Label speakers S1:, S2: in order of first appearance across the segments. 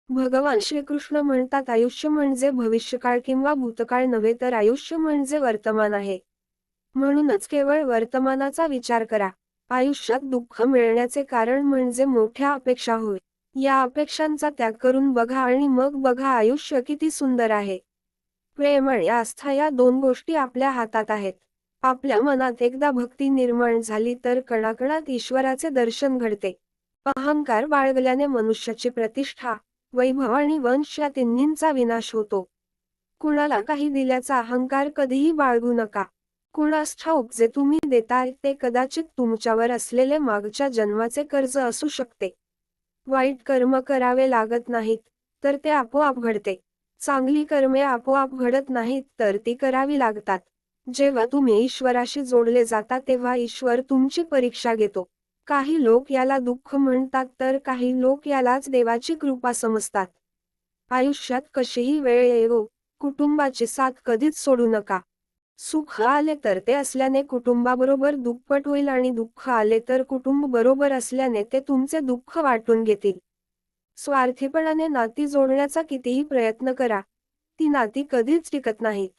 S1: भगवान श्रीकृष्ण म्हणतात, आयुष्य म्हणजे भविष्यकाळ किंवा भूतकाळ नव्हे, तर आयुष्य म्हणजे वर्तमान आहे. म्हणूनच केवळ वर्तमानाचा विचार करा. आयुष्यात दुःख मिळण्याचे कारण म्हणजे मोठ्या अपेक्षा होय. या अपेक्षांचा त्याग करून बघा आणि मग बघा आयुष्य किती सुंदर आहे. प्रेम आणि आस्था या दोन गोष्टी आपल्या हातात आहेत. आपल्या मनात एकदा भक्ती निर्माण झाली तर कणाकणात ईश्वराचे दर्शन घडते. अहंकार बाळगल्याने मनुष्याची प्रतिष्ठा, वैभव आणि वंश या तिन्हींचा विनाश होतो. कुणाला काही दिल्याचा अहंकार कधीही बाळगू नका. कुणास ठाऊक जे तुम्ही देताय ते कदाचित तुमच्यावर असलेले मागच्या जन्माचे कर्ज असू शकते. वाईट कर्म करावे लागत नाहीत, तर ते आपोआप घडते. चांगली कर्मे आपोआप घडत नाहीत, तर ती करावी लागतात. जेव्हा तुम्ही ईश्वराशी जोडले जाता तेव्हा ईश्वर तुमची परीक्षा घेतो. काही लोक याला दुःख म्हणतात, तर काही लोक यालाच देवाची कृपा समजतात. आयुष्यात कशीही वेळ येवो, कुटुंबाची साथ कधीच सोडू नका. सुख आले तर ते असल्याने कुटुंबाबरोबर दुप्पट होईल आणि दुःख आले तर कुटुंब बरोबर असल्याने ते तुमचे दुःख वाटून घेतील. स्वार्थीपणाने नाती जोडण्याचा कितीही प्रयत्न करा, ती नाती कधीच टिकत नाहीत.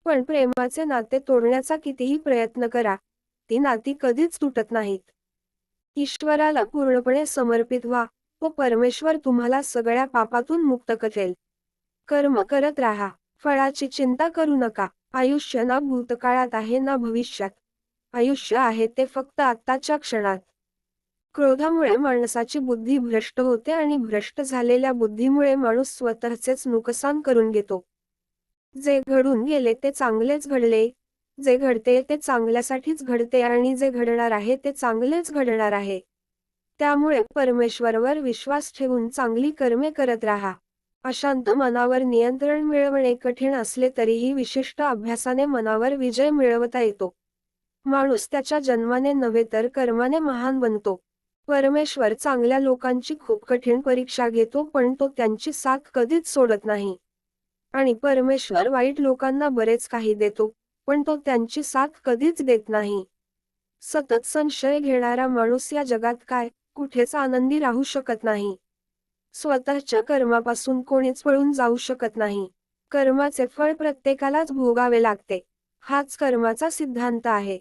S1: पण प्रेमाचे नाते तोडण्याचा कितीही प्रयत्न करा, ती नाती कधीच तुटत नाहीत. ईश्वराला पूर्णपणे समर्पित व्हा, व परमेश्वर तुम्हाला सगळ्या पापातून मुक्त करेल. कर्म करत राहा, फळाची चिंता करू नका. आयुष्य ना भूतकाळात आहे ना भविष्यात. आयुष्य आहे ते फक्त आत्ताच्या क्षणात. क्रोधामुळे माणसाची बुद्धी भ्रष्ट होते आणि भ्रष्ट झालेल्या बुद्धीमुळे माणूस स्वतःचेच नुकसान करून घेतो. जे घडून गेले ते चांगलेच घडले, जे घडते ते चांगल्यासाठीच घडते आणि जे घडणार आहे ते चांगलेच घडणार आहे. त्यामुळे परमेश्वरावर विश्वास ठेवून चांगली कर्मे करत राहा. अशांत मनावर नियंत्रण मिळवणे कठीण असले तरीही विशिष्ट अभ्यासाने मनावर विजय मिळवता येतो. माणूस त्याच्या जन्माने नव्हे तर कर्माने महान बनतो. परमेश्वर चांगल्या लोकांची खूप कठीण परीक्षा घेतो, पण तो त्यांची साथ कधीच सोडत नाही. आणि परमेश्वर वाईट लोकांना बरेच काही देतो, पण तो त्यांची साथ कधीच देत नाही. सतत संशय घेणारा माणूस या जगात कुठेच आनंदी राहू शकत नाही. स्वतःच्या कर्मापासून कोणीच पळून जाऊ शकत नाही. कर्माचे फळ प्रत्येकालाच भोगावे लागते. हाच कर्माचा सिद्धांत आहे.